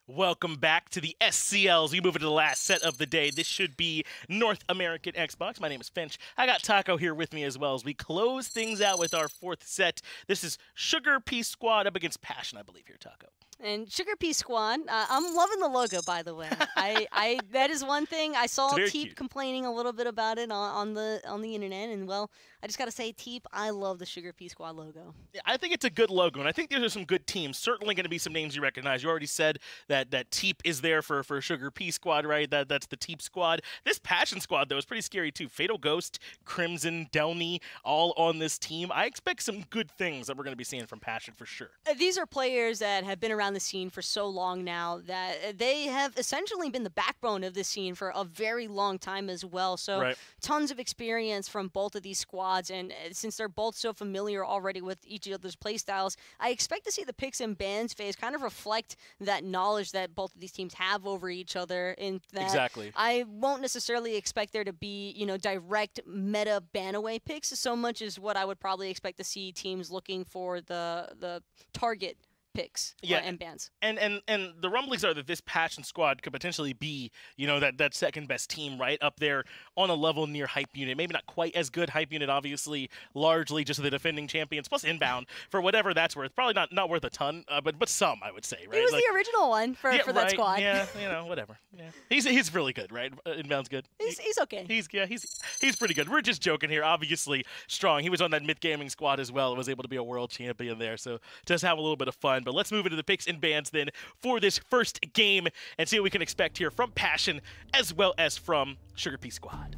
Welcome back to the SCLs. We move into the last set of the day. This should be North American Xbox. My name is Finch. I got Taco here with me as well as we close things out with our fourth set. This is Sugar Pea Squad up against Passion, I believe, here, Taco. And Sugar Pea Squad, I'm loving the logo, by the way. I that is one thing. I saw Teep complaining a little bit about it on the internet, and well, I just gotta say, Teep, I love the Sugar Pea Squad logo. Yeah, I think it's a good logo, and I think these are some good teams. Certainly going to be some names you recognize. You already said that Teep is there for Sugar Pea Squad, right? That's the Teep Squad. This Passion Squad, though, is pretty scary, too. Fatal Ghost, Crimson, Delnyy, all on this team. I expect some good things that we're going to be seeing from Passion for sure. These are players that have been around the scene for so long now that they have essentially been the backbone of the scene for a very long time as well. So tons of experience from both of these squads, and since they're both so familiar already with each other's playstyles, I expect to see the picks and bans phase kind of reflect that knowledge that both of these teams have over each other. In that I won't necessarily expect there to be, you know, direct meta ban away picks so much as what I would probably expect to see teams looking for the target picks and bans. And the rumblings are that this Passion Squad could potentially be, you know, that second best team right up there on a level near Hype Unit. Maybe not quite as good. Hype Unit, obviously, largely just the defending champions, plus Inbound, for whatever that's worth. Probably not worth a ton, but some, I would say, right? He was the original one for that squad. Yeah, you know, whatever. Yeah. He's really good, right? Inbound's good. He's okay. He's pretty good. We're just joking here. Obviously strong. He was on that Myth Gaming squad as well. Was able to be a world champion there. So just have a little bit of fun. But let's move into the picks and bans then for this first game and see what we can expect here from Passion as well as from Sugar Pea Squad.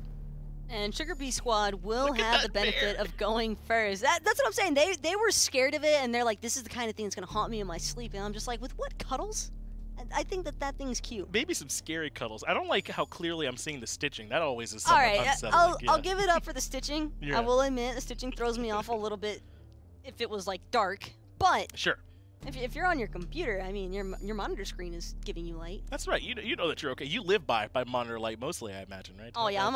And Sugar Pea Squad will have the benefit of going first. That's what I'm saying. They were scared of it, and they're like, this is the kind of thing that's going to haunt me in my sleep. And I'm just like, with what, cuddles? I think that thing's cute. Maybe some scary cuddles. I don't like how clearly I'm seeing the stitching. That always is somewhat unsettling. I'll give it up for the stitching. I will admit, the stitching throws me off a little bit if it was, like, dark. But sure. If you're on your computer, I mean, your monitor screen is giving you light. That's right. You know that you're okay. You live by monitor light mostly, I imagine, right? Oh yeah,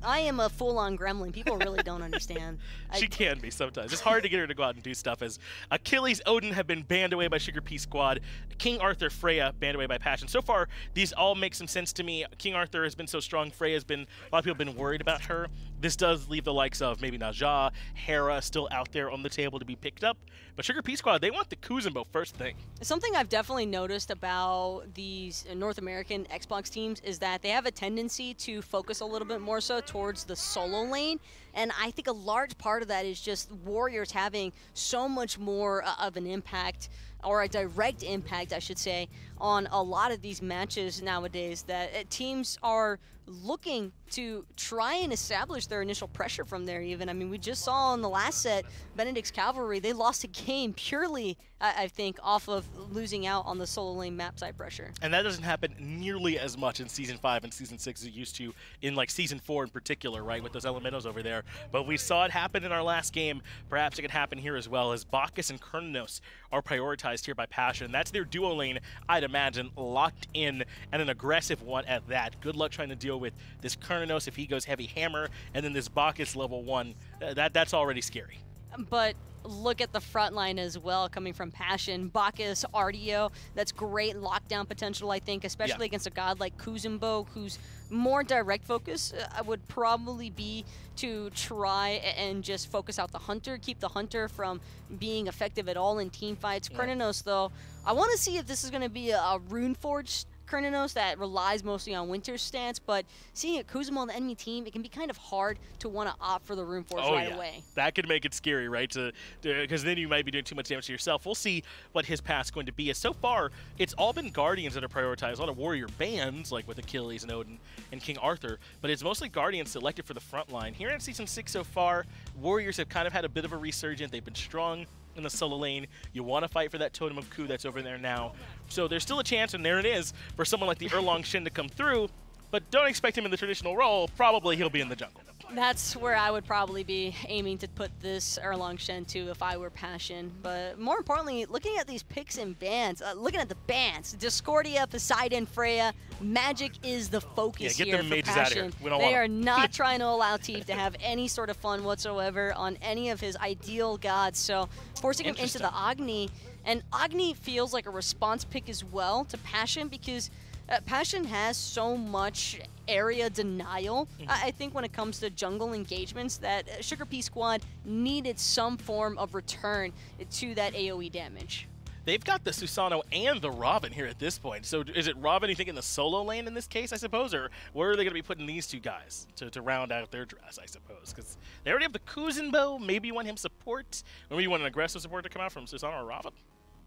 I am a full-on gremlin. People really don't understand. She can be sometimes. It's hard to get her to go out and do stuff. As Achilles, Odin have been banned away by Sugar Pea Squad. King Arthur, Freya banned away by Passion. So far, these all make some sense to me. King Arthur has been so strong. Freya's been a lot of people have been worried about her. This does leave the likes of maybe Najah, Hera still out there on the table to be picked up. But Sugar Pea Squad, they want the Kuzenbo first thing. Something I've definitely noticed about these North American Xbox teams is that they have a tendency to focus a little bit more so towards the solo lane. And I think a large part of that is just Warriors having so much more of an impact, or a direct impact, I should say, on a lot of these matches nowadays, that teams are looking to try and establish their initial pressure from there even. I mean, we just saw in the last set, Benedict's Cavalry, they lost a game purely, I think, off of losing out on the solo lane map side pressure. And that doesn't happen nearly as much in Season 5 and Season 6 as it used to in, like, Season 4 in particular, right, with those Elementals over there. But we saw it happen in our last game. Perhaps it could happen here as well, as Bacchus and Cernunnos are prioritized here by Passion. That's their duo lane, I'd imagine, locked in, and an aggressive one at that. Good luck trying to deal with this Cernunnos if he goes heavy hammer, and then this Bacchus level 1. That's already scary. But look at the front line as well, coming from Passion. Bacchus, Artio, that's great lockdown potential, I think, especially against a god like Kuzenbo, who's more direct focus. I would probably be to try and just focus out the Hunter, keep the Hunter from being effective at all in team fights. Cernunnos, though, I want to see if this is going to be a Runeforged Cernunnos that relies mostly on Winter's stance, but seeing a Kuzenbo on the enemy team, it can be kind of hard to want to opt for the Runeforge right away. That could make it scary, right? Because then you might be doing too much damage to yourself. We'll see what his path's going to be. As so far, it's all been Guardians that are prioritized. A lot of Warrior bans, like with Achilles and Odin and King Arthur, but it's mostly Guardians selected for the front line. Here in Season 6 so far, Warriors have kind of had a bit of a resurgence. They've been strong in the solo lane. You want to fight for that Totem of Ku that's over there now. So there's still a chance, and there it is, for someone like the Erlang Shen to come through, but don't expect him in the traditional role. Probably he'll be in the jungle. That's where I would probably be aiming to put this Erlang Shen to if I were Passion. But more importantly, looking at these picks and bans, looking at the bans, Discordia, Poseidon, Freya, Magic is the focus here for Passion. They are not trying to allow Teep to have any sort of fun whatsoever on any of his ideal gods. So forcing him into the Agni And Agni feels like a response pick as well to Passion because Passion has so much area denial. I think when it comes to jungle engagements that Pea Squad needed some form of return to that AoE damage. They've got the Susano and the Ravana here at this point. So is it Ravana, you think, in the solo lane in this case, I suppose? Or where are they going to be putting these two guys to round out their dress, I suppose? Because they already have the Kuzenbo. Maybe you want him support. Or maybe you want an aggressive support to come out from Susano or Ravana.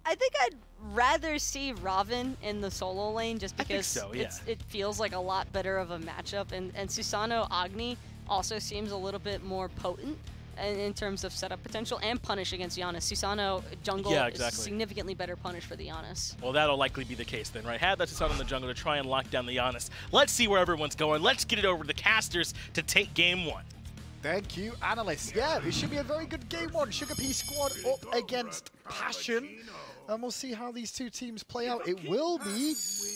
I think I'd rather see Ravana in the solo lane just because so, yeah. it feels like a lot better of a matchup. And Susano Agni also seems a little bit more potent in terms of setup potential and punish against Janus. Susano jungle is significantly better punish for the Janus. Well, that'll likely be the case then, right? Have that Susano in the jungle to try and lock down the Janus. Let's see where everyone's going. Let's get it over to the casters to take game one. Thank you, analysts. Yeah, it should be a very good game one. Pea Squad up against Passion. And we'll see how these two teams play out. It will be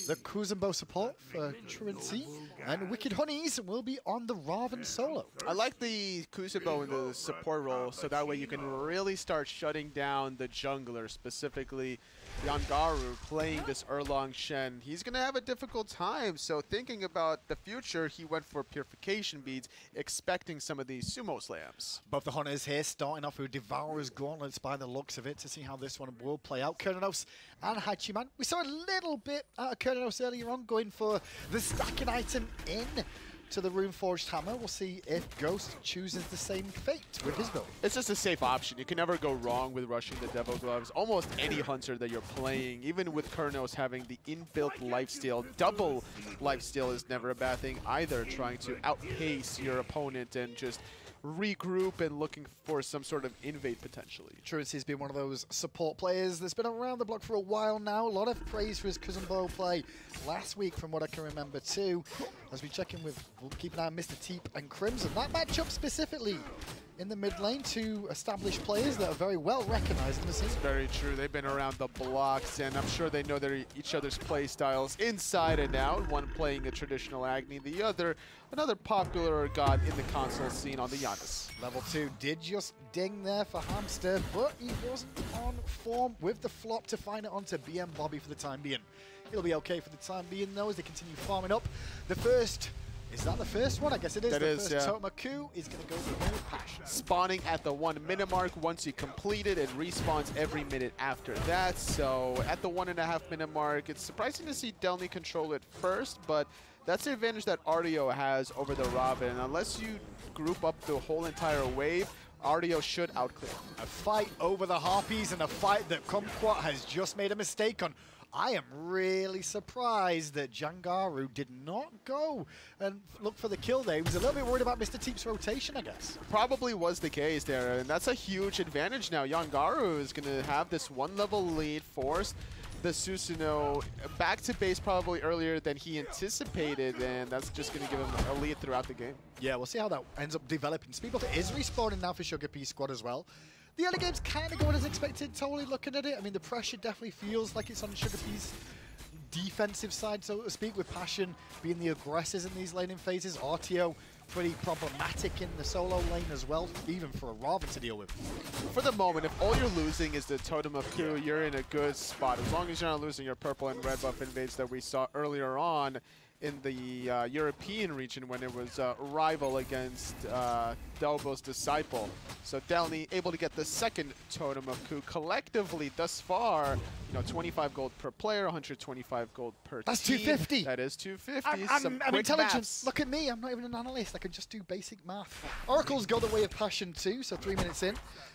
the Kuzenbo support for Truancii, and Wicked Honeys will be on the Ravana solo. I like the Kuzenbo in the support role, so that way you can really start shutting down the jungler, specifically Jangaru playing this Erlang Shen. He's going to have a difficult time, so thinking about the future, he went for purification beads, expecting some of these sumo slams. Both the Hunters here starting off with Devourer's Gauntlets by the looks of it to see how this one will play out. Cernunnos and Hachiman. We saw a little bit out of Cernunnos earlier on going for the stacking item in to the Runeforged Hammer. We'll see if Ghost chooses the same fate with his build. It's just a safe option. You can never go wrong with rushing the Devil Gloves. Almost any hunter that you're playing, even with Cernunnos having the inbuilt lifesteal, double lifesteal is never a bad thing either, trying to outpace your opponent and just regroup and looking for some sort of invade potentially. Truancii been one of those support players that's been around the block for a while now. A lot of praise for his Kuzenbo play last week from what I can remember too. As we check in with, we'll keep an eye on Mr. Teep and Crimson. That matchup specifically in the mid lane, two established players that are very well recognized in the scene. It's very true. They've been around the blocks, and I'm sure they know each other's play styles inside and out. One playing a traditional Agni, the other another popular god in the console scene on the Janus. Level 2 did just ding there for Hamster, but he wasn't on form with the flop to find it onto BMBobby for the time being. He'll be okay for the time being though as they continue farming up. The first, is that the first one? I guess it is. The first Totem coup is going to go with Passion. Spawning at the 1 minute mark once you complete it, and respawns every minute after that. So at the 1.5 minute mark, it's surprising to see Delnyy control it first, but that's the advantage that Artio has over the Ravana. And unless you group up the whole entire wave, Artio should outclear. A fight over the Harpies and a fight that Kumquat has just made a mistake on. I am really surprised that Jangaru did not go and look for the kill there. He was a little bit worried about Mr. Teep's rotation, I guess. Probably was the case there, and that's a huge advantage now. Jangaru is going to have this 1-level lead, forced the Susano back to base probably earlier than he anticipated, and that's just going to give him a lead throughout the game. Yeah, we'll see how that ends up developing. Speedbuff is respawning now for Pea Squad as well. The early game's kind of going as expected, totally looking at it. I mean, the pressure definitely feels like it's on Pea's defensive side, so to speak, with Passion being the aggressors in these laning phases. Artio pretty problematic in the solo lane as well, even for a Ravana to deal with. For the moment, if all you're losing is the Totem of Coup, you're in a good spot. As long as you're not losing your purple and red buff invades that we saw earlier on in the European region when it was rival against Delbo's Disciple. So Delnyy able to get the second Totem of Coup. Collectively, thus far, 25 gold per player, 125 gold per That's team. 250. That is 250. I'm intelligent. Look at me. I'm not even an analyst. I can just do basic math. Oracle's go the way of Passion too, so 3 minutes in.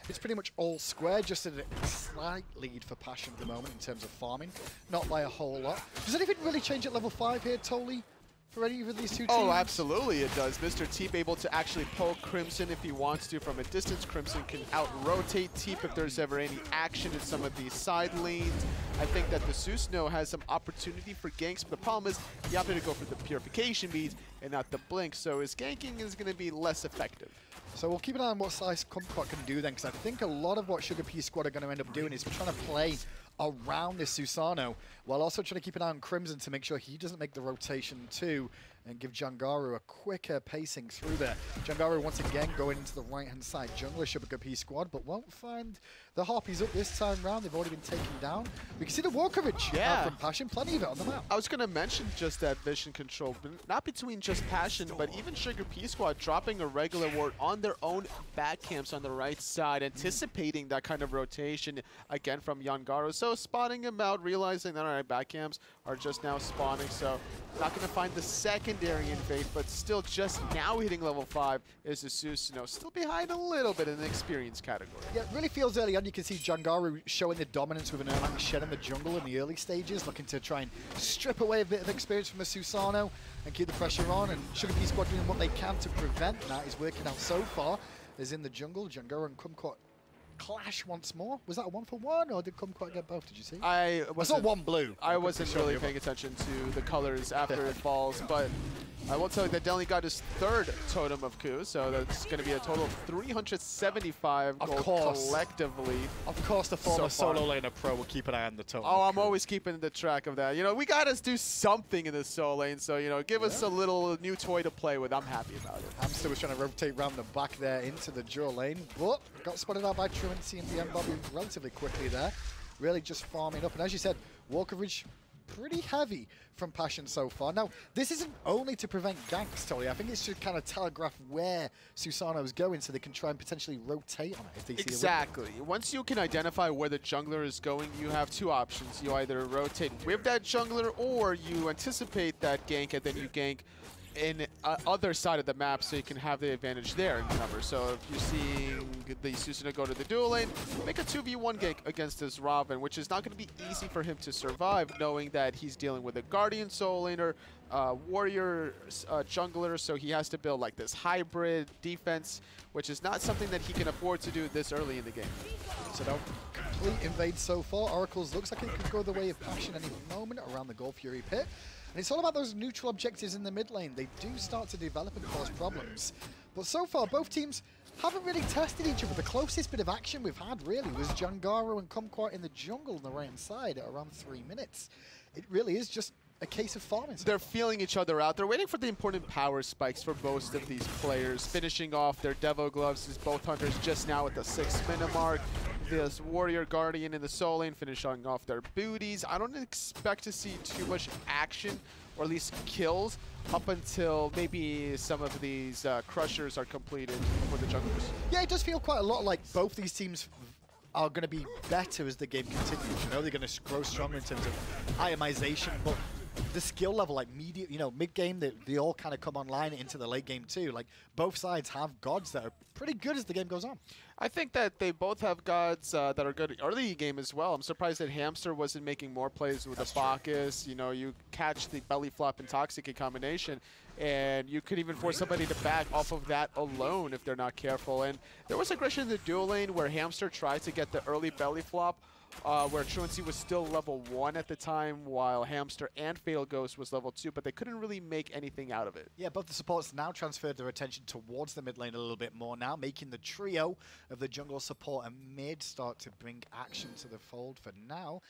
It's pretty much all square, just a slight lead for Passion at the moment in terms of farming. Not by a whole lot. Does anything really change at level 5 here, Tolly? For any of these two teams? Oh, absolutely it does. Mr. Teep able to actually poke Crimson if he wants to from a distance. Crimson can out-rotate Teep if there's ever any action in some of these side lanes. I think that the Susano has some opportunity for ganks, but the problem is he opted to go for the purification beads and not the blink, so his ganking is going to be less effective. So we'll keep an eye on what size Kumquat can do then, because I think a lot of what Pea Squad are going to end up doing is trying to play around this Susano, while also trying to keep an eye on Crimson to make sure he doesn't make the rotation too. and give Jangaru a quicker pacing through there. Jangaru once again going into the right-hand side jungler, Sugar Pea Squad, but won't find the Harpies up this time round. They've already been taken down. We can see the wall coverage from Passion, plenty of it on the map. I was going to mention just that vision control, but not between just Passion, but even Sugar Pea Squad dropping a regular ward on their own back camps on the right side, anticipating that kind of rotation again from Jangaru. So spotting him out, realizing that our back camps are just now spawning, so not going to find the secondary invade, but still just now hitting level 5 is the Susano, still behind a little bit in the experience category. Yeah, it really feels early on. You can see Jangaru showing the dominance with an Erlang Shen in the jungle in the early stages, looking to try and strip away a bit of experience from a Susano and keep the pressure on, and Sugar Pea Squad doing what they can to prevent that is working out so far. Is in the jungle, Jangaru and Kumquat clash once more. Was that a 1-for-1, or did Kumquat get both? Did you see? I saw one blue. I wasn't really paying attention to the colors after it falls, but I will tell you that Delnyy got his 3rd Totem of Coup, so that's going to be a total of 375 gold collectively. Of course, the former solo laner pro will keep an eye on the totem. Oh, I'm always keeping the track of that. You know, we got to do something in the solo lane, so, you know, give us a little new toy to play with. I'm happy about it. Hamster was trying to rotate around the back there into the dual lane, but got spotted out by Truancii and BMBobby relatively quickly there. Really just farming up. And as you said, wall coverage pretty heavy from Passion so far. Now, this isn't only to prevent ganks, Tolly. I think it's to kind of telegraph where Susano is going so they can try and potentially rotate on it if they see Exactly. Once you can identify where the jungler is going, you have 2 options. You either rotate with that jungler, or you anticipate that gank and then you gank in other side of the map so you can have the advantage there in cover. So if you're seeing the Susano go to the dual lane, make a 2v1 gank against this Ravana, which is not going to be easy for him to survive, knowing that he's dealing with a Guardian soul laner, warrior jungler, so he has to build like this hybrid defense, which is not something that he can afford to do this early in the game. So no complete invade so far. Oracles looks like it could go the way of Passion any moment around the Gold Fury pit. And it's all about those neutral objectives in the mid lane. They do start to develop and cause problems. But so far, both teams haven't really tested each other. The closest bit of action we've had, really, was Jangaru and Kumquat in the jungle on the right-hand side at around 3 minutes. It really is just a case of farming. They're feeling each other out. They're waiting for the important power spikes for most of these players. Finishing off their Devil Gloves is both hunters just now at the 6-minute mark. This Warrior Guardian in the soul lane finishing off their booties. I don't expect to see too much action, or at least kills, up until maybe some of these crushers are completed for the junglers. Yeah, it does feel quite a lot like both these teams are going to be better as the game continues. You know, they're going to grow stronger in terms of itemization, but the skill level, like mid-game, they all kind of come online into the late game too. Like, both sides have gods that are pretty good as the game goes on. I think that they both have gods that are good early game as well. I'm surprised that Hamster wasn't making more plays with the Bacchus. You know, you catch the belly flop and toxic in combination, and you could even force somebody to back off of that alone if they're not careful. And there was aggression in the dual lane where Hamster tried to get the early belly flop, where Truancii was still level 1 at the time, while Hamster and Fatal Ghost was level 2, but they couldn't really make anything out of it. Yeah, both the supports now transferred their attention towards the mid lane a little bit more now, making the trio of the jungle support and mid start to bring action to the fold for now.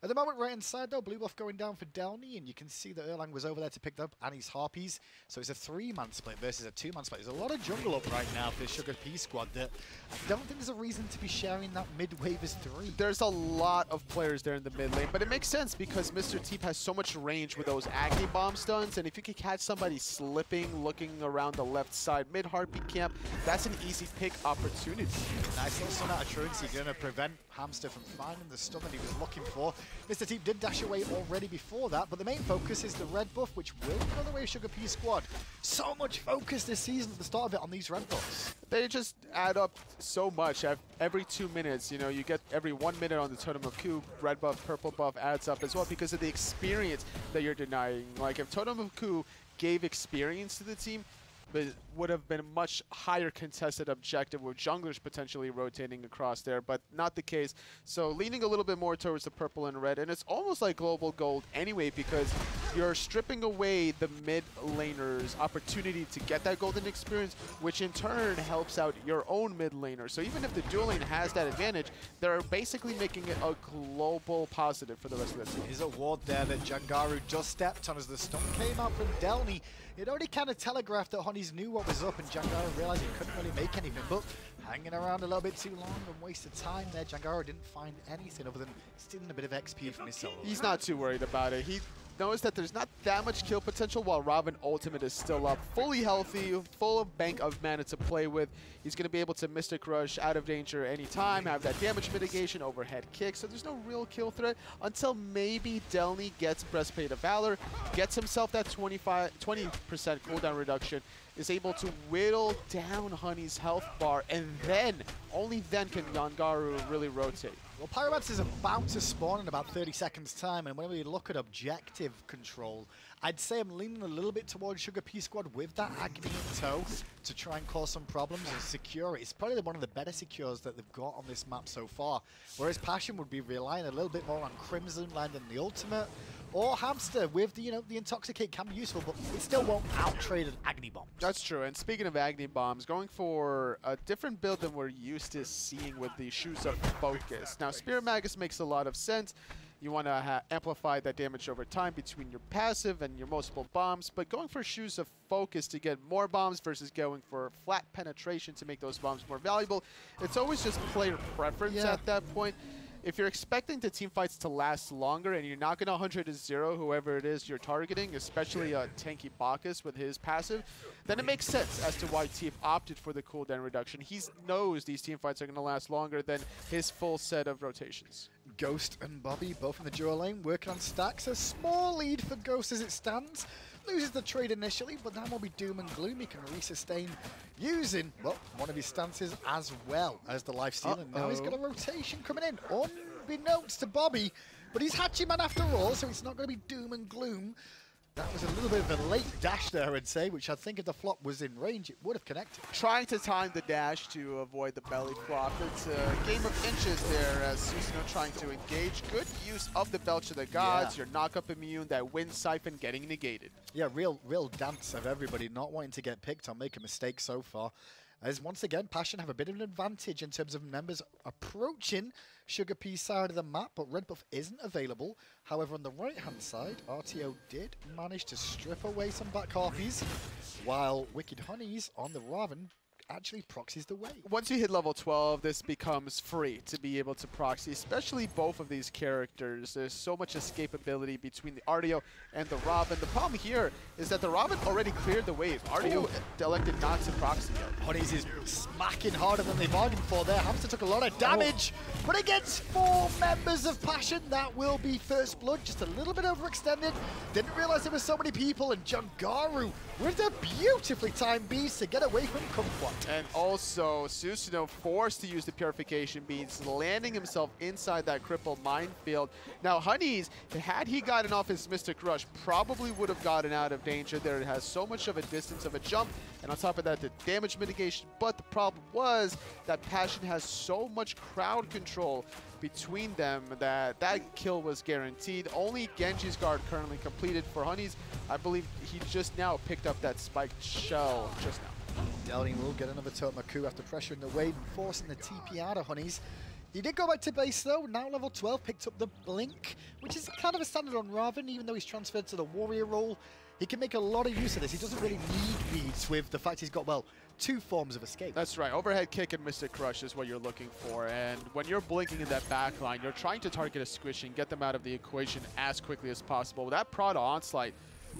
At the moment, right inside though, blue buff going down for Delnyy, and you can see that Erlang was over there to pick up Annie's Harpies. So it's a 3-man split versus a 2-man split. There's a lot of jungle up right now for Sugar Pea Squad that I don't think there's a reason to be sharing that mid wave as 3. There's a lot of players there in the mid lane, but it makes sense because Mr. Teep has so much range with those Agni bomb stuns, and if you can catch somebody slipping, looking around the left side mid Heartbeat camp, that's an easy pick opportunity. Nice little stun out of Truancii, going to prevent Hamster from finding the stun that he was looking for. Mr. Teep did dash away already before that, but the main focus is the red buff, which will go the way of Sugar Pea Squad. So much focus this season at the start of it on these red buffs. They just add up so much. Every 2 minutes, you know, you get every 1 minute on the Totem of Coup, red buff, purple buff adds up as well because of the experience that you're denying. Like, if Totem of Coup gave experience to the team, would have been a much higher contested objective with junglers potentially rotating across there, but not the case. So leaning a little bit more towards the purple and red, and it's almost like global gold anyway, because you're stripping away the mid laner's opportunity to get that golden experience, which in turn helps out your own mid laner. So even if the dual lane has that advantage, they're basically making it a global positive for the rest of the team. There's a ward there that Jangaru just stepped on as the stun came out from Delnyy. It already kind of telegraphed that Honeys knew what was up, and Jangaru realized he couldn't really make anything, but hanging around a little bit too long and wasted time there. Jangaru didn't find anything other than stealing a bit of XP from his solo. He's not too worried about it. He knows that there's not that much kill potential while Ravana ultimate is still up. Fully healthy, full of bank of mana to play with. He's going to be able to Mystic Rush out of danger anytime, have that damage mitigation, overhead kick, so there's no real kill threat until maybe Delnyy gets Breastplate of Valor, gets himself that 20% cooldown reduction, is able to whittle down Honey's health bar, and then, only then can Jangaru really rotate. Well, Pyromancer is about to spawn in about 30 seconds time, and when we look at objective control, I'd say I'm leaning a little bit towards Pea Squad with that Agni in tow to try and cause some problems and secure it. It's probably one of the better secures that they've got on this map so far, whereas Passion would be relying a little bit more on Crimson Land and the ultimate, or Hamster with the, the Intoxicate can be useful, but it still won't outtrade an Agni Bomb. That's true, and speaking of Agni Bombs, going for a different build than we're used to seeing with the Shoes of Focus. Now, Spirit Magus makes a lot of sense. You want to amplify that damage over time between your passive and your multiple bombs, but going for Shoes of Focus to get more bombs versus going for flat penetration to make those bombs more valuable, it's always just player preference at that point. If you're expecting the team fights to last longer and you're not going to 100-0 whoever it is you're targeting, especially tanky Bacchus with his passive, then it makes sense as to why Teep opted for the cooldown reduction. He knows these team fights are going to last longer than his full set of rotations. Ghost and Bobby both in the dual lane working on stacks. A small lead for Ghost as it stands. Loses the trade initially, but now will be doom and gloom. He can resustain using, well, one of his stances as well as the lifesteal. And now he's got a rotation coming in, unbeknownst to Bobby. But he's Hachiman after all, so it's not going to be doom and gloom. That was a little bit of a late dash there, I'd say, which I think if the flop was in range, it would have connected. Trying to time the dash to avoid the belly flop. It's a game of inches there as Susano trying to engage. Good use of the Belch of the Gods, your knock-up immune, that wind siphon getting negated. Yeah, real dance of everybody not wanting to get picked or make a mistake so far. As once again, Passion have a bit of an advantage in terms of members approaching Sugar Pea's side of the map, but red buff isn't available. However, on the right-hand side, Artio did manage to strip away some back halfies, while Wicked Honeys on the Ravana actually proxies the way. Once you hit level 12, this becomes free to be able to proxy, especially both of these characters. There's so much escapability between the Artio and the Ravana. The problem here is that the Ravana already cleared the wave. Artio elected not to proxy yet. Honeys is smacking harder than they bargained for there. Hamster took a lot of damage, but against 4 members of Passion, that will be first blood. Just a little bit overextended. Didn't realize there were so many people, and Jangaru with a beautifully timed beast to get away from Kumquat. And also, Susano forced to use the Purification Beads, landing himself inside that crippled minefield. Now, Honeys, had he gotten off his Mystic Rush, probably would have gotten out of danger there. It has so much of a distance of a jump, and on top of that, the damage mitigation. But the problem was that Passion has so much crowd control between them that that kill was guaranteed. Only Genji's guard currently completed for Honeys. I believe he just now picked up that spiked shell just now. Delnyy will get another Tomaku after pressuring the wave and forcing the TP out of Honeys. He did go back to base though, now level 12, picked up the Blink, which is kind of a standard on Ravana, even though he's transferred to the Warrior role. He can make a lot of use of this. He doesn't really need beads with the fact he's got, well, 2 forms of escape. That's right. Overhead kick and Mystic Crush is what you're looking for. And when you're blinking in that back line, you're trying to target a squish and get them out of the equation as quickly as possible. With that Prada Onslaught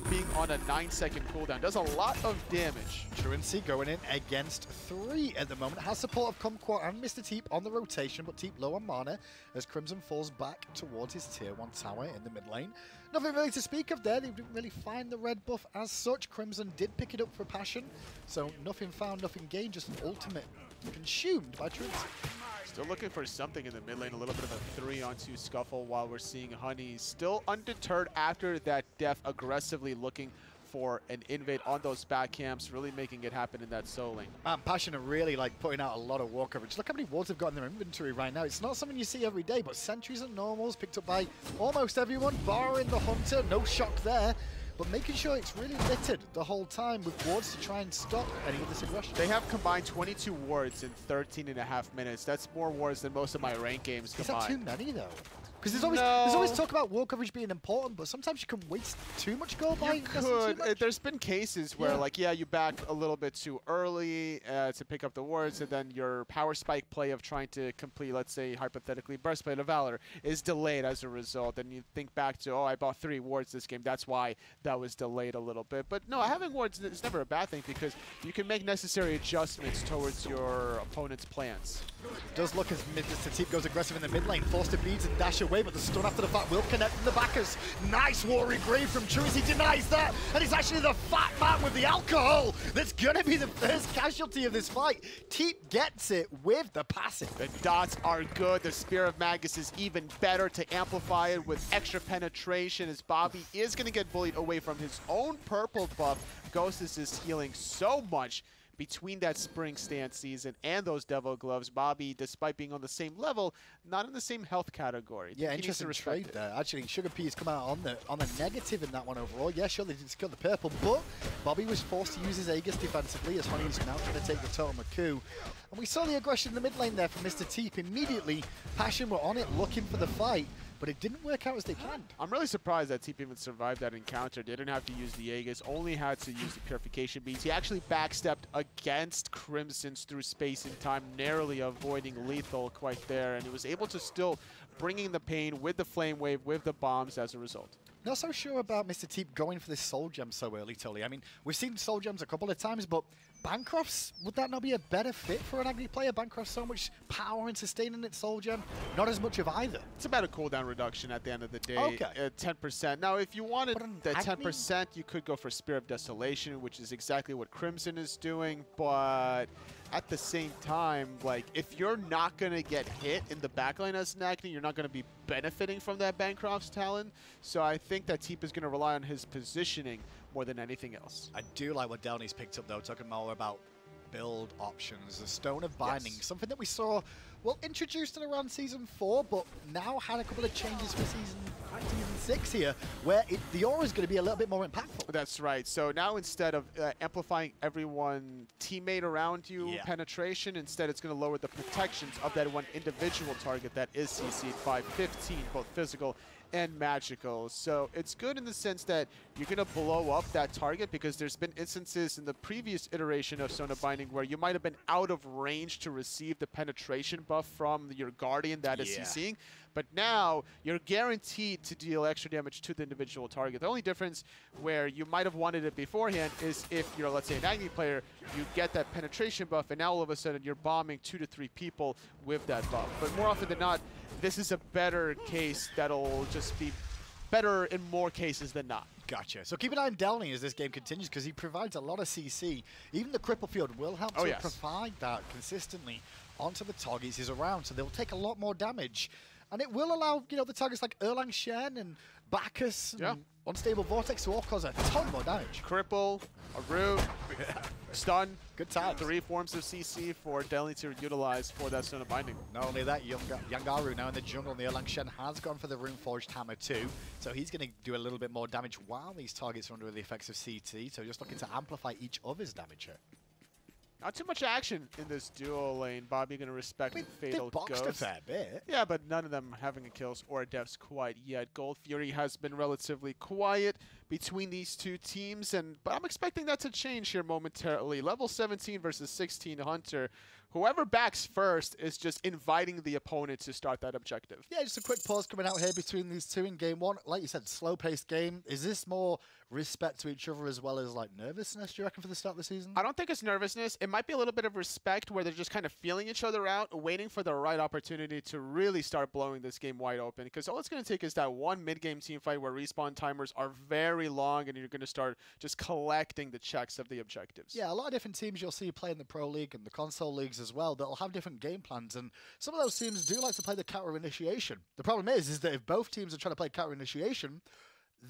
being on a 9-second cooldown does a lot of damage. Truancii going in against 3 at the moment. Has support of Kumquat and Mr. Teep on the rotation, but Teep low on mana as Crimson falls back towards his tier 1 tower in the mid lane. Nothing really to speak of there. They didn't really find the red buff as such. Crimson did pick it up for Passion, so nothing found, nothing gained, just an ultimate consumed by Truancii. Still looking for something in the mid lane, a little bit of a 3-on-2 scuffle while we're seeing Honey still undeterred after that death, aggressively looking for an invade on those back camps, really making it happen in that solo lane. Passion are really like putting out a lot of war coverage. Look how many wards they've got in their inventory right now. It's not something you see every day, but sentries and normals picked up by almost everyone, barring the hunter. No shock there. But making sure it's really littered the whole time with wards to try and stop any of this aggression. They have combined 22 wards in 13.5 minutes. That's more wards than most of my ranked games combined. Is that too many, though? Because there's always talk about war coverage being important, but sometimes you can waste too much gold by investing too much. There's been cases where, like, you back a little bit too early to pick up the wards, and then your power spike play of trying to complete, let's say, hypothetically, Breastplate of Valor is delayed as a result. And you think back to, oh, I bought 3 wards this game. That's why that was delayed a little bit. But no, having wards is never a bad thing because you can make necessary adjustments towards your opponent's plans. It does look as Mr. Teep goes aggressive in the mid lane, forced to beads and dash away, but the stun after the fact will connect from the Bacchus. Nice war engraved from Truancii, denies that, and it's actually the fat man with the alcohol that's gonna be the first casualty of this fight. Teep gets it with the passive. The dots are good. The Spear of Magus is even better to amplify it with extra penetration as Bobby is gonna get bullied away from his own purple buff. Ghost is just healing so much between that spring stance season and those devil gloves. Bobby, despite being on the same level, not in the same health category. Yeah, interesting trade there. Actually, Sugar P has come out on the negative in that one overall. Yeah, sure, they did secure the purple, but Bobby was forced to use his Aegis defensively as Honey's now trying to take the totem of coup. And we saw the aggression in the mid lane there from Mr. Teep. Immediately, Passion were on it looking for the fight, but it didn't work out as they planned. I'm really surprised that Teep even survived that encounter. Didn't have to use the Aegis, only had to use the Purification Beads. He actually backstepped against Crimson's through space and time, narrowly avoiding lethal quite there, and he was able to still bringing the pain with the Flame Wave, with the bombs as a result. Not so sure about Mr. Teep going for this Soul Gem so early, Tully. I mean, we've seen Soul Gems a couple of times, but Bancroft's, would that not be a better fit for an Agni player? Bancroft's so much power and sustaining its Soul Gem, not as much of either. It's about a cooldown reduction at the end of the day, okay. 10%. Now, if you wanted the 10%, you could go for Spear of Desolation, which is exactly what Crimson is doing, but at the same time, like, if you're not going to get hit in the backline as an Agni, you're not going to be benefiting from that Bancroft's talent. So I think that Teep is going to rely on his positioning more than anything else. I do like what Delny's picked up, though, talking more about build options. The Stone of Binding, something that we saw, well, introduced in around Season 4, but now had a couple of changes for Season 6 here, where the aura is going to be a little bit more impactful. That's right. So now instead of amplifying everyone teammate around you penetration, instead it's going to lower the protections of that one individual target that is CC'd by 15, both physical and magical. So it's good in the sense that you're going to blow up that target, because there's been instances in the previous iteration of Stone of Binding where you might have been out of range to receive the penetration buff from your Guardian that is CCing, but now you're guaranteed to deal extra damage to the individual target. The only difference where you might have wanted it beforehand is if you're, let's say, an Agni player, you get that penetration buff, and now all of a sudden you're bombing 2 to 3 people with that buff. But more often than not, this is a better case that'll just be better in more cases than not. Gotcha. So keep an eye on Delnyy as this game continues, because he provides a lot of CC. Even the cripple field will help to provide that consistently onto the targets he's around, so they'll take a lot more damage. And it will allow, you know, the targets like Erlang, Shen, and Bacchus, and Unstable Vortex to all cause a ton more damage. Cripple, a root, stun. Good times. 3 forms of CC for Delnyy to utilize for that Stone of Binding. Not only that, Jangaru now in the jungle, and the Erlang Shen has gone for the Rune-Forged Hammer too, so he's going to do a little bit more damage while these targets are under the effects of CT, so just looking to amplify each other's damage here. Not too much action in this duo lane. Bobby going to respect Fatal Ghost. A fair bit. Yeah, but none of them having a kills or deaths quite yet. Gold Fury has been relatively quiet between these two teams, but I'm expecting that to change here momentarily. Level 17 versus 16 Hunter. Whoever backs first is just inviting the opponent to start that objective. Yeah, just a quick pause coming out here between these two in game one. Like you said, slow-paced game. Is this more respect to each other as well as like nervousness, do you reckon, for the start of the season? I don't think it's nervousness. It might be a little bit of respect where they're just kind of feeling each other out, waiting for the right opportunity to really start blowing this game wide open. Because all it's going to take is that one mid-game team fight where respawn timers are very long and you're going to start just collecting the checks of the objectives. Yeah, a lot of different teams you'll see play in the Pro League and the console leagues as well that'll have different game plans, and some of those teams do like to play the counter initiation. The problem is that if both teams are trying to play counter initiation,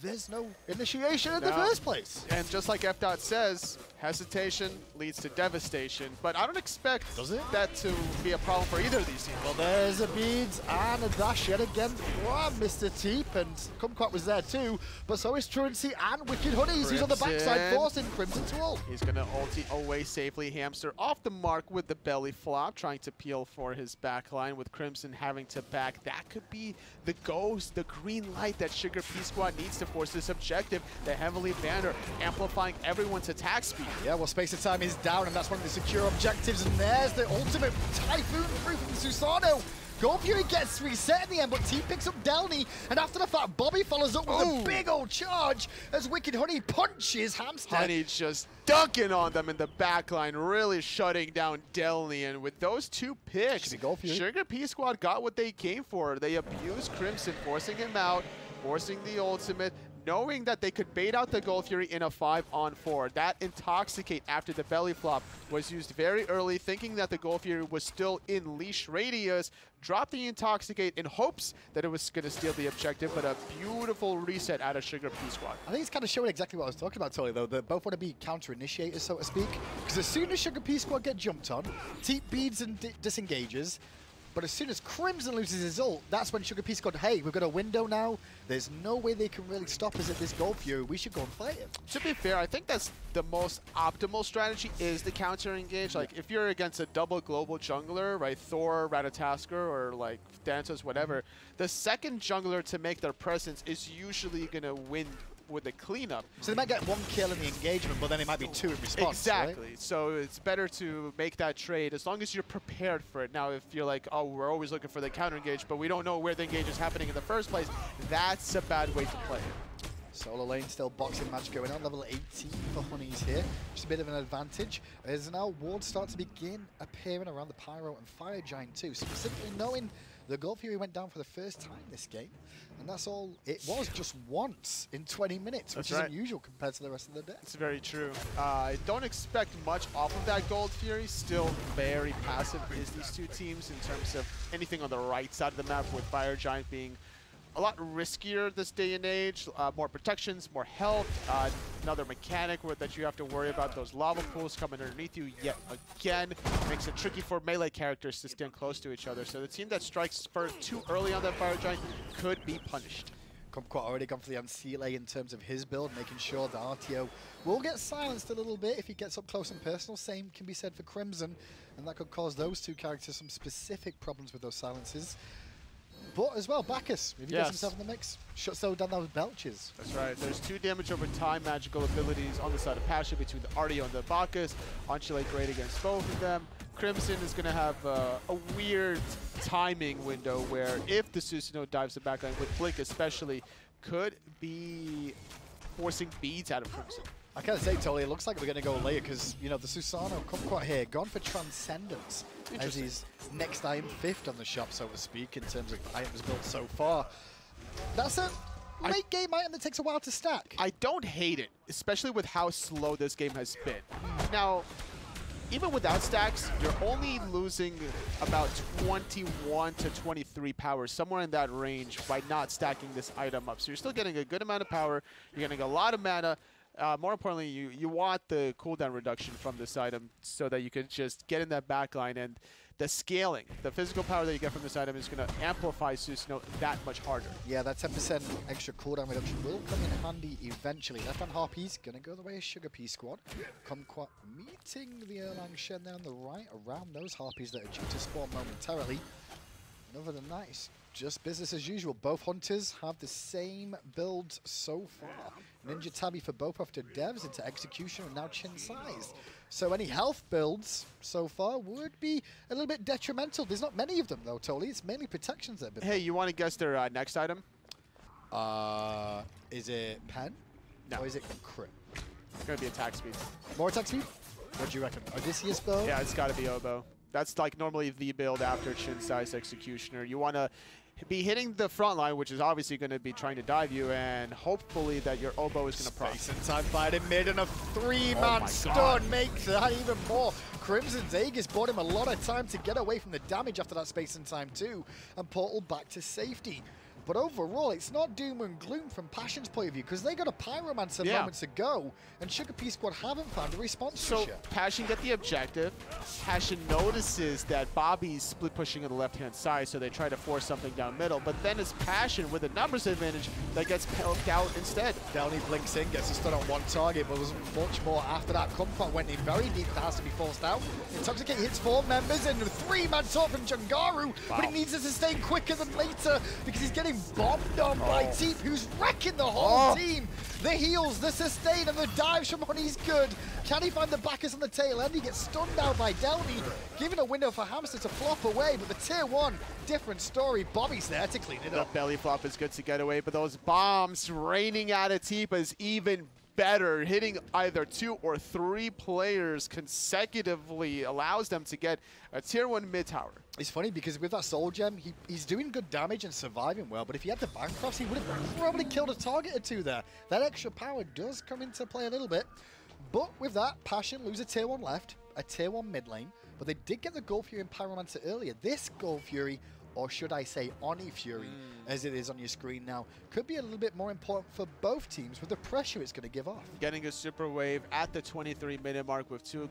there's no initiation in the first place. And just like F. says, hesitation leads to devastation. But I don't expect that to be a problem for either of these teams. Well, there's a beads and a dash yet again from Mr. Teep, and Kumquat was there too, but so is Truancii and Wicked Honeys. He's on the backside, forcing Crimson to ult. He's going to ulti away safely. Hamster off the mark with the belly flop, trying to peel for his backline, with Crimson having to back. That could be the ghost, the green light that Sugar Pea Squad needs to force this objective. The heavily banner amplifying everyone's attack speed. Yeah, well, Space of Time is down, and that's one of the secure objectives, and there's the ultimate Typhoon through from Susano. Gold Fury gets reset in the end, but Teep picks up Delnyy, and after the fact, Bobby follows up with a big old charge as Wicked Honey punches Hamster. Honey just dunking on them in the backline, really shutting down Delnyy, and with those two picks, Sugar Pea Squad got what they came for. They abused Crimson, forcing him out, forcing the ultimate, knowing that they could bait out the Gold Fury in a 5-on-4. That Intoxicate after the belly flop was used very early, thinking that the Gold Fury was still in leash radius. Dropped the Intoxicate in hopes that it was going to steal the objective, but a beautiful reset out of Sugar Pea Squad. I think it's kind of showing exactly what I was talking about, Tolly, though, that both want to be counter-initiators, so to speak, because as soon as Sugar Pea Squad get jumped on, Teep beads and disengages. But as soon as Crimson loses his ult, that's when Sugar Pea Squad, hey, we've got a window now. There's no way they can really stop us at this Gold Fury. We should go and fight him. To be fair, I think that's the most optimal strategy is the counter engage. Like, if you're against a double global jungler, right, Thor, Ratatasker, or like Dantos, whatever, the second jungler to make their presence is usually going to win with the cleanup. So they might get one kill in the engagement, but then it might be two in response. Exactly. Right? So it's better to make that trade as long as you're prepared for it. Now, if you're like, oh, we're always looking for the counter engage, but we don't know where the engage is happening in the first place, that's a bad way to play it. Solo lane still boxing match going on. Level 18 for Honeys here. Just a bit of an advantage. As now wards start to begin appearing around the Pyro and Fire Giant too. Specifically knowing the Gold Fury went down for the first time this game. And that's all it was, just once in 20 minutes, which is unusual compared to the rest of the day. It's very true. I don't expect much off of that Gold Fury. Still very passive is these two teams in terms of anything on the right side of the map, with Fire Giant being a lot riskier this day and age. More protections, more health, another mechanic that you have to worry about, those lava pools coming underneath you yet again. Makes it tricky for melee characters to stand close to each other. So the team that strikes first too early on that Fire Giant could be punished. Kumquat already gone for the Ancile in terms of his build, making sure that Artio will get silenced a little bit if he gets up close and personal. Same can be said for Crimson, and that could cause those two characters some specific problems with those silences. But as well, Bacchus, if he gets himself in the mix, shuts down those belches. That's right. There's 2 damage over time magical abilities on the side of Passion between the Artio and the Bacchus. Undulate great against both of them. Crimson is going to have a weird timing window where if the Susano dives the backline, with Blink especially, could be forcing beads out of Crimson. I can't say, Tolly, it looks like we're going to go later because, you know, the Susano Kumquat here, gone for Transcendence as his next item, 5th on the shop, so to speak, in terms of items built so far. That's a late game item that takes a while to stack. I don't hate it, especially with how slow this game has been. Now, even without stacks, you're only losing about 21 to 23 power, somewhere in that range, by not stacking this item up. So you're still getting a good amount of power, you're getting a lot of mana. More importantly, you want the cooldown reduction from this item so that you can just get in that backline, and the scaling, the physical power that you get from this item is going to amplify Susano that much harder. Yeah, that 10% extra cooldown reduction will come in handy eventually. Left-hand Harpies going to go the way of Sugar Pea Squad. Kumquat meeting the Erlang Shen there on the right around those Harpies that are due to spawn momentarily. And other than that, it's just business as usual. Both hunters have the same builds so far. Ninja Tabby for both after devs into execution and now chin sized. So any health builds so far would be a little bit detrimental. There's not many of them though, Tolly. It's mainly protections that. Hey, you want to guess their next item? Is it pen? No. Or is it crit? It's going to be attack speed. More attack speed? What do you reckon? Odysseus bow? Yeah, it's got to be Oboe. That's like normally the build after chin size executioner. You want to be hitting the front line, which is obviously going to be trying to dive you, and hopefully that your Oboe is going to proc. Space and time fight in mid, and a 3-man stun makes that even more. Crimson's Aegis bought him a lot of time to get away from the damage after that space and time too, and portal back to safety. But overall, it's not doom and gloom from Passion's point of view, because they got a Pyromancer moments ago, and Sugar Pea Squad haven't found a response So yet. Passion get the objective. Passion notices that Bobby's split pushing on the left-hand side, so they try to force something down middle. But then it's Passion with a numbers advantage that gets poked out instead. Delnyy blinks in, gets a stun on one target, but there's much more after that. Kumquat went in very deep, that has to be forced out. Intoxicate hits 4 members, and a 3-man talk from Jangaru, but he needs to sustain quicker than later, because he's getting bombed on by Teep, who's wrecking the whole team. The heals, the sustain, and the dives from Honey's good. Can he find the Bacchus on the tail end? He gets stunned out by Delnyy, giving a window for Hamster to flop away, but the tier 1, different story. Bobby's there to clean it up. The belly flop is good to get away, but those bombs raining out of Teep is even better. Hitting either 2 or 3 players consecutively allows them to get a tier 1 mid tower. It's funny because with that soul gem, he's doing good damage and surviving well, but if he had the Bancrofts, he would have probably killed a target or 2 there. That extra power does come into play a little bit, but with that, Passion lose a tier 1 left, a tier 1 mid lane, but they did get the Gold Fury and Pyromancer earlier. This Gold Fury, or should I say Oni Fury, as it is on your screen now, could be a little bit more important for both teams with the pressure it's going to give off. Getting a super wave at the 23-minute mark with 2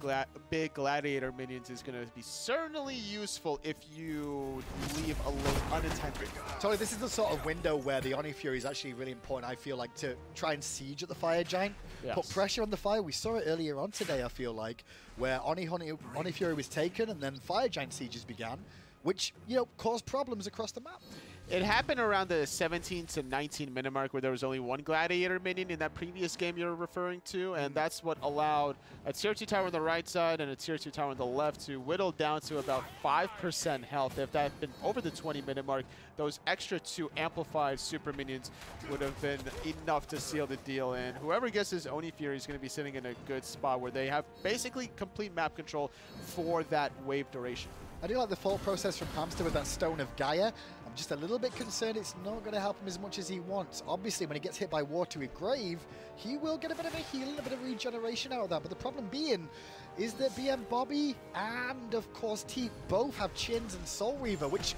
big gladiator minions is going to be certainly useful if you leave a lane unattended. Totally, this is the sort of window where the Oni Fury is actually really important, I feel like, to try and siege at the Fire Giant. Yes. Put pressure on the Fire. We saw it earlier on today, I feel like, where Oni Fury was taken and then Fire Giant sieges began, which, you know, caused problems across the map. It happened around the 17 to 19 minute mark where there was only 1 gladiator minion in that previous game you're referring to, and that's what allowed a tier 2 tower on the right side and a tier 2 tower on the left to whittle down to about 5% health. If that had been over the 20-minute mark, those extra 2 amplified super minions would have been enough to seal the deal, and whoever gets his Oni Fury is going to be sitting in a good spot where they have basically complete map control for that wave duration. I do like the thought process from Hamster with that Stone of Gaia. I'm just a little bit concerned it's not going to help him as much as he wants. Obviously, when he gets hit by Watery Grave, he will get a bit of a heal and a bit of regeneration out of that. But the problem being is that BMBobby and, of course, Teep both have Chins and Soul Reaver, which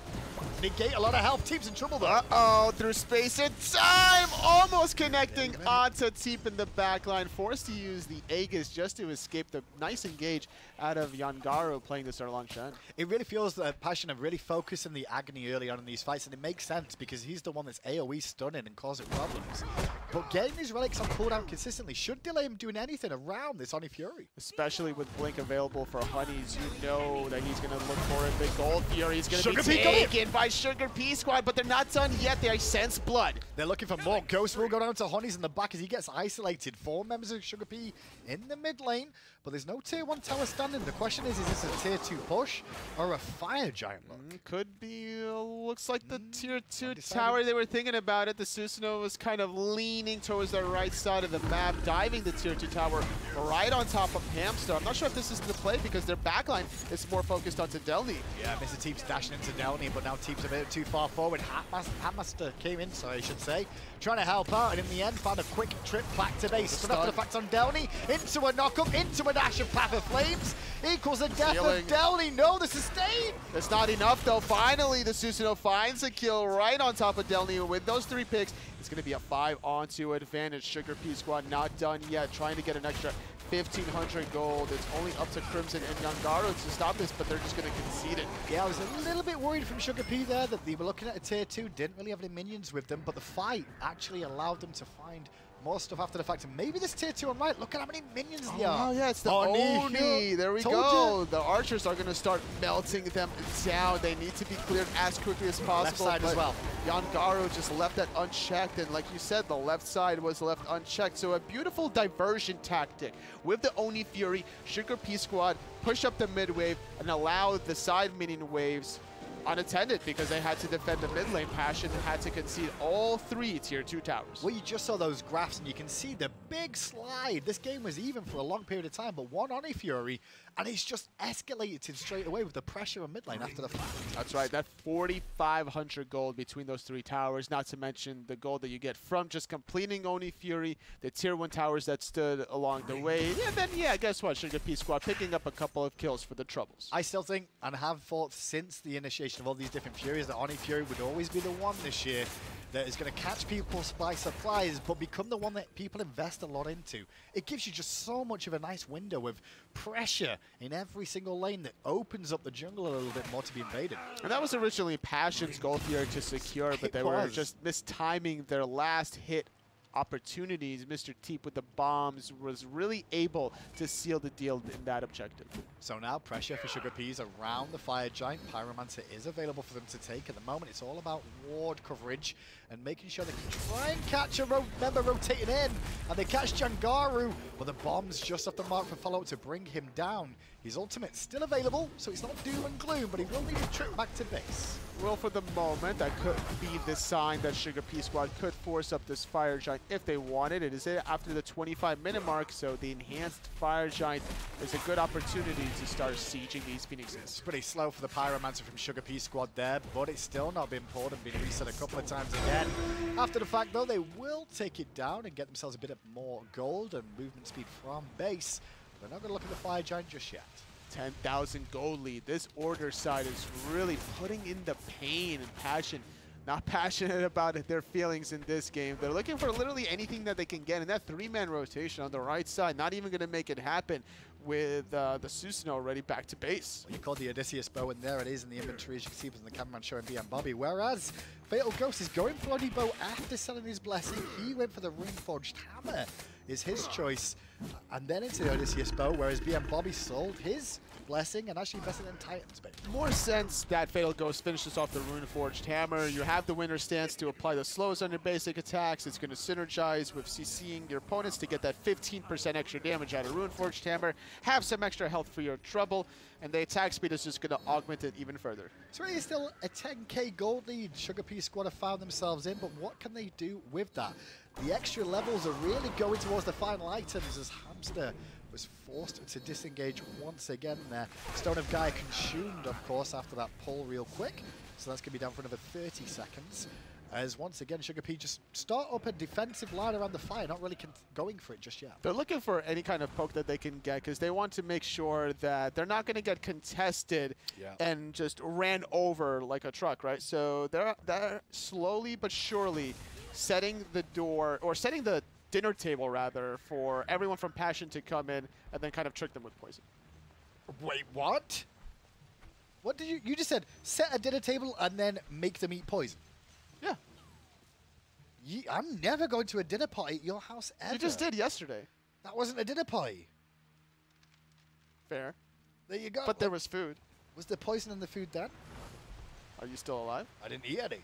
negate a lot of health. Teep's in trouble, though. Uh-oh, through space and time! Almost connecting onto Teep in the backline. Forced to use the Aegis just to escape the nice engage out of Jangaru playing this Erlang Shen. It really feels that Passion have really focused on the Agni early on in these fights, and it makes sense because he's the one that's AoE stunning and causing problems. But getting his relics on cooldown consistently should delay him doing anything around this Oni Fury. Especially with Blink available for Honeys, you know that he's going to look for it. The Gold Fury is going to be taken by Sugar Pea Squad, but they're not done yet. They sense blood. They're looking for more. Ghost will go down to Honeys in the back as he gets isolated. 4 members of Sugar Pea in the mid lane, but there's no tier 1 tower standing. The question is this a tier 2 push or a Fire Giant look? Could be, looks like the tier 2 tower. They were thinking about it. The Susano was kind of leaning towards the right side of the map, diving the tier 2 tower right on top of Hamster. I'm not sure if this is the play because their backline is more focused onto Delnyy. Yeah, Mr. Teep's dashing into Delnyy, but now Teep's a bit too far forward. Hatmaster came in, sorry, I should say, trying to help out, and in the end found a quick trip back to base. Stun after the fact on Delnyy, into a knock-up, into a dash of Path of Flames, equals the death of Delnyy. No, the sustain! That's not enough, though. Finally, the Susano finds a kill right on top of Delnyy. With those 3 picks, it's going to be a 5-on-2 advantage. Sugar Pea Squad not done yet, trying to get an extra 1,500 gold. It's only up to Crimson and Jangaru to stop this, but they're just going to concede it. Yeah, I was a little bit worried from Sugar Pea there that they were looking at a tier 2, didn't really have any minions with them, but the fight actually allowed them to find more stuff after the fact. And maybe this tier 2 on right, look at how many minions they are. Oh, yeah, it's the Oni. There we go. The archers are going to start melting them down. They need to be cleared as quickly as possible. Left side as well. Jangaru just left that unchecked, and like you said, the left side was left unchecked. So a beautiful diversion tactic. With the Oni Fury, Sugar Pea Squad push up the mid wave and allow the side minion waves unattended because they had to defend the mid lane. Passion had to concede all 3 tier 2 towers. Well, you just saw those graphs and you can see the big slide. This game was even for a long period of time, but one Oni Fury, and it's just escalated straight away with the pressure on mid lane after the fact. That's right, that 4,500 gold between those 3 towers, not to mention the gold that you get from just completing Oni Fury, the tier 1 towers that stood along the way, and then, yeah, guess what, Sugar Pea Squad picking up a couple of kills for the Troubles. I still think, and have thought since the initiation of all these different Furies, that Oni Fury would always be the one this year. that is going to catch people by surprise, but become the one that people invest a lot into. It gives you just so much of a nice window of pressure in every single lane that opens up the jungle a little bit more to be invaded. And that was originally Passion's goal here to secure, but they were just mistiming their last hit opportunities. Mr. Teep with the bombs was really able to seal the deal in that objective. So now pressure for Sugar Peas around the Fire Giant. Pyromancer is available for them to take. At the moment, it's all about ward coverage and making sure they can try and catch a member rotating in. And they catch Jangaru, but the bomb's just off the mark for follow-up to bring him down. His ultimate's still available, so it's not doom and gloom, but he will need a trip back to base. Well, for the moment, that could be the sign that Sugar Pea Squad could force up this Fire Giant if they wanted. It is after the 25-minute mark, so the enhanced Fire Giant is a good opportunity to start sieging these Phoenixes. It's pretty slow for the Pyromancer from Sugar Pea Squad there, but it's still not been pulled and been reset a couple of times again. After the fact, though, they will take it down and get themselves a bit more gold and movement speed from base. They're not going to look at the Fire Giant just yet. 10,000 gold lead. This order side is really putting in the pain and passion. Not passionate about their feelings in this game. They're looking for literally anything that they can get. And that 3-man rotation on the right side, not even going to make it happen with the Susano already back to base. Well, you called the Odysseus bow, and there it is in the inventory, as you can see from the cameraman showing BMBobby. Whereas Fatal Ghost is going for Oddy bow after selling his blessing. He went for the Runeforged hammer, is his choice, and then into the Odysseus bow, whereas BMBobby sold his blessing and actually invested in Titan's bait. More sense that Fatal Ghost finishes off the Runeforged hammer. You have the winner stance to apply the slows on your basic attacks. It's going to synergize with CCing your opponents to get that 15% extra damage out of Runeforged hammer. Have some extra health for your trouble, and the attack speed is just going to augment it even further. It's really still a 10k gold lead Sugar Pea Squad have found themselves in, but what can they do with that? The extra levels are really going towards the final items as Hamster was forced to disengage once again there. Stone of Gaia consumed, of course, after that pull real quick, so that's going to be down for another 30 seconds. As once again, Sugar Pea just start up a defensive line around the fire, not really going for it just yet. They're looking for any kind of poke that they can get because they want to make sure that they're not going to get contested and just ran over like a truck, right? So they're slowly but surely setting the door, or setting the dinner table rather, for everyone from Passion to come in and then kind of trick them with poison. Wait, what? What did you just said set a dinner table and then make them eat poison? Yeah. I'm never going to a dinner party at your house ever. You just did yesterday. That wasn't a dinner party. Fair. There you go. But there was food. Was there poison in the food then? Are you still alive? I didn't eat any.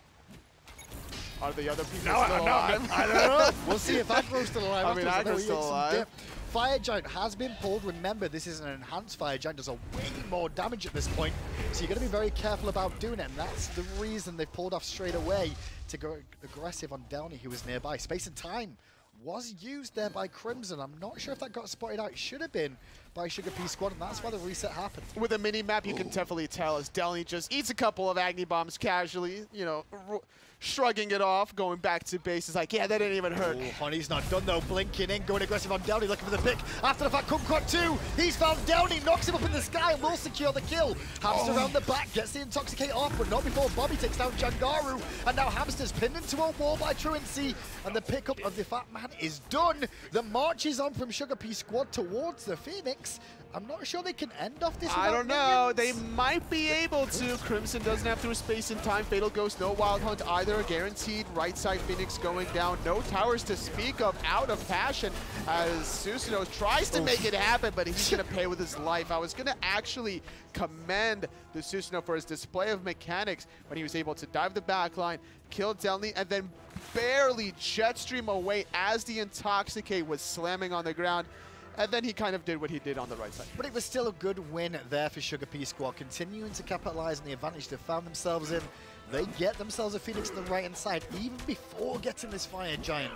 Are the other people No, still alive? I don't know. We'll see if Agro's still alive. I mean, Agro's still alive. Fire Giant has been pulled. Remember, this is an enhanced Fire Giant. Does a way more damage at this point. So you're going to be very careful about doing it. And that's the reason they pulled off straight away to go aggressive on Delnyy, who was nearby. Space and time was used there by Crimson. I'm not sure if that got spotted out. It should have been by Sugar Pea Squad, and that's why the reset happened. With a mini-map, you can definitely tell as Delnyy just eats a couple of Agni bombs casually, you know, shrugging it off, going back to base. It's like, yeah, that didn't even hurt. Oh, Honey's not done though, blinking in, going aggressive on Delnyy, looking for the pick. After the fact, Kumquat 2, he's found Delnyy, knocks him up in the sky and will secure the kill. Hamster around the back, gets the Intoxicate off, but not before Bobby takes down Jangaru. And now Hamster's pinned into a wall by Truancii, and the pickup of the Fat Man is done. The march is on from Sugar Pea Squad towards the Phoenix. I'm not sure they can end off this. I don't know. minions. They might be able to. Crimson doesn't have through space and time. Fatal Ghost, no Wild Hunt either. Guaranteed right side Phoenix going down. No towers to speak of out of Passion as Susano tries to make it happen, but he's going to pay with his life. I was going to actually commend the Susano for his display of mechanics when he was able to dive the backline, kill Delnyy, and then barely jet stream away as the Intoxicate was slamming on the ground. And then he kind of did what he did on the right side. But it was still a good win there for Sugar Pea Squad, continuing to capitalize on the advantage they found themselves in. They get themselves a Phoenix on the right-hand side, even before getting this Fire Giant,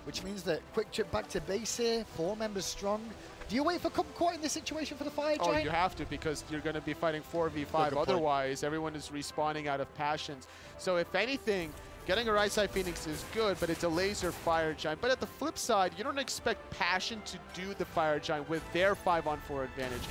which means that quick trip back to base here, 4 members strong. Do you wait for Kumquat in this situation for the Fire Giant? Oh, you have to, because you're going to be fighting 4v5. Otherwise, everyone is respawning out of Passions. So if anything, getting a right side Phoenix is good, but it delays your Fire Giant. But at the flip side, you don't expect Passion to do the Fire Giant with their 5-on-4 advantage.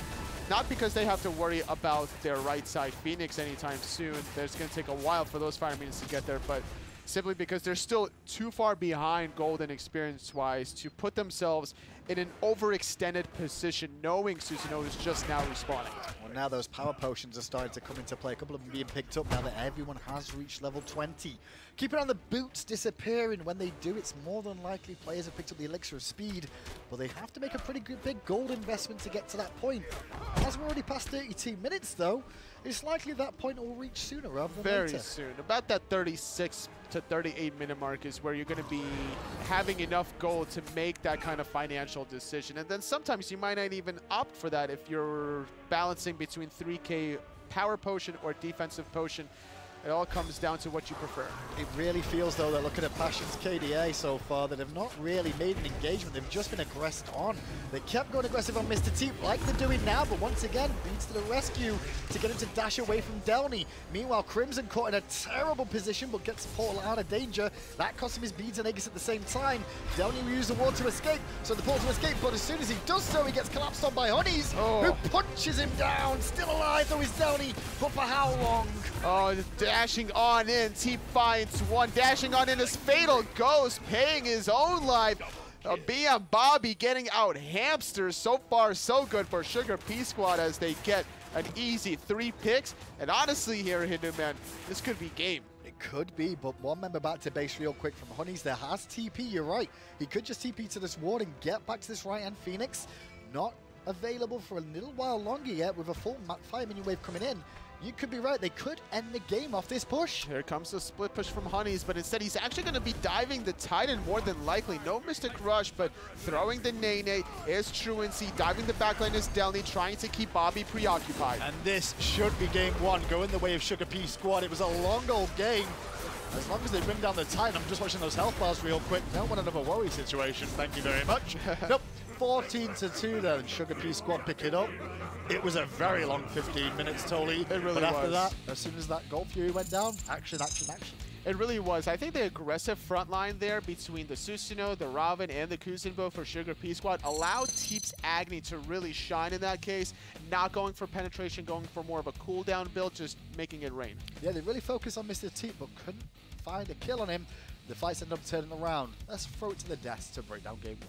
Not because they have to worry about their right side Phoenix anytime soon. There's going to take a while for those Fire Minions to get there, but simply because they're still too far behind Golden experience-wise to put themselves in an overextended position, knowing Susano is just now respawning. Well, now those power potions are starting to come into play. A couple of them being picked up now that everyone has reached level 20. Keep an eye on the boots disappearing. When they do, it's more than likely players have picked up the elixir of speed, but they have to make a pretty good big gold investment to get to that point. As we're already past 32 minutes, though, it's likely that point will reach sooner rather than later. Very soon. About that 36 to 38 minute mark is where you're going to be having enough gold to make that kind of financial decision. And then sometimes you might not even opt for that if you're balancing between 3k power potion or defensive potion. It all comes down to what you prefer. It really feels, though, that looking at Passion's KDA so far, that have not really made an engagement. They've just been aggressed on. They kept going aggressive on Mr. Teep like they're doing now, but once again, Beats to the rescue to get him to dash away from Delnyy. Meanwhile, Crimson caught in a terrible position, but gets Portal out of danger. That cost him his beads and Aegis at the same time. Delnyy will use the ward to escape, so the Portal to escape, but as soon as he does so, he gets collapsed on by Honeys, who punches him down. Still alive, though, is Delnyy, but for how long? Oh, dashing on in, Teep finds one, dashing on in is Fatal Ghost, paying his own life. BMBobby getting out hamsters. So far, so good for Sugar Pea Squad as they get an easy 3 picks. And honestly here, Hindu Man, this could be game. It could be, but one member back to base real quick from Honeys. There has TP, you're right. He could just TP to this ward and get back to this right-hand Phoenix. Not available for a little while longer yet with a full 5-minute wave coming in. You could be right. They could end the game off this push. Here comes the split push from Honeys, but instead he's actually going to be diving the Titan more than likely. No Mystic Rush, but throwing the Nene is Truancii. Diving the backline is Delnyy, trying to keep Bobby preoccupied. And this should be game 1, going the way of Sugar Pea Squad. It was a long old game. As long as they bring down the Titan, I'm just watching those health bars real quick. Don't want another worry situation. Thank you very much. Nope. 14-2 there, and Sugar Pea Squad pick it up. It was a very long 15 minutes, Tolly. It really was. But after that, as soon as that Gold Fury went down, action, action, action. It really was. I think the aggressive front line there between the Susano, the Ravana, and the Kuzenbo for Sugar Pea Squad allowed Teep's Agni to really shine in that case. Not going for penetration, going for more of a cooldown build, just making it rain. Yeah, they really focused on Mr. Teep, but couldn't find a kill on him. The fights ended up turning around. Let's throw it to the desk to break down game 1.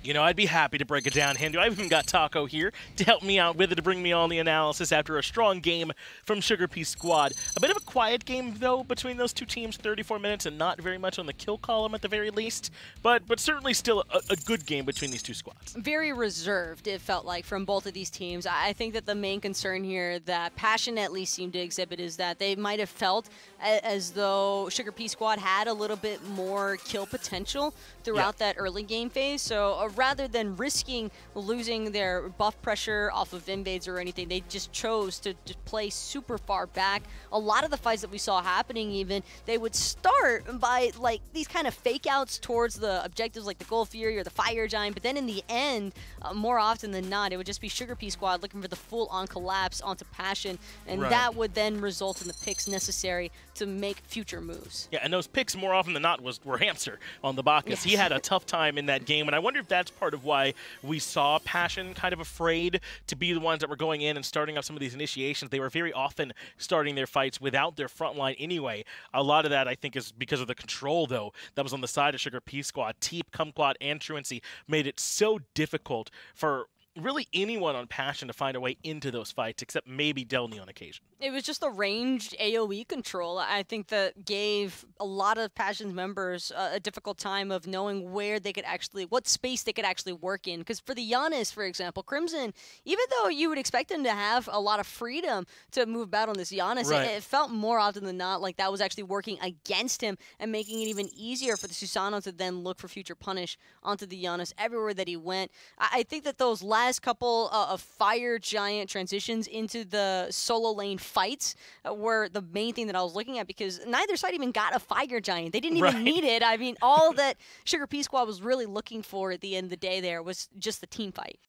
You know, I'd be happy to break it down, Hindu. I've even got Taco here to help me out with it, to bring me all the analysis after a strong game from Sugar Pea Squad. A bit of a quiet game, though, between those two teams, 34 minutes and not very much on the kill column at the very least, but certainly still a good game between these two squads. Very reserved, it felt like, from both of these teams. I think that the main concern here that Passion at least seemed to exhibit is that they might have felt as though Sugar Pea Squad had a little bit more kill potential throughout that early game phase, so rather than risking losing their buff pressure off of invades or anything, they just chose to play super far back. A lot of the fights that we saw happening even, they would start by like these kind of fake outs towards the objectives like the Gold Fury or the Fire Giant, but then in the end, more often than not, it would just be Sugar Pea Squad looking for the full-on collapse onto Passion, and that would then result in the picks necessary to make future moves. Yeah, and those picks more often than not were Hamster on the Bacchus. He had a tough time in that game, and I wonder if that's part of why we saw Passion kind of afraid to be the ones that were going in and starting up some of these initiations. They were very often starting their fights without their front line anyway. A lot of that, I think, is because of the control, though, that was on the side of Sugar Pea Squad. Teep, Kumquat, and Truancii made it so difficult for really anyone on Passion to find a way into those fights, except maybe Delnyy on occasion. It was just the ranged AoE control, I think, that gave a lot of Passion's members a difficult time of knowing where they could actually, what space they could actually work in. Because for the Janus, for example, Crimson, even though you would expect him to have a lot of freedom to move about on this Janus, it felt more often than not like that was actually working against him and making it even easier for the Susano to then look for future punish onto the Janus everywhere that he went. I think that those last couple of Fire Giant transitions into the solo lane fights were the main thing that I was looking at, because neither side even got a Fire Giant. They didn't even need it. I mean, all that Sugar Pea Squad was really looking for at the end of the day there was just the team fight.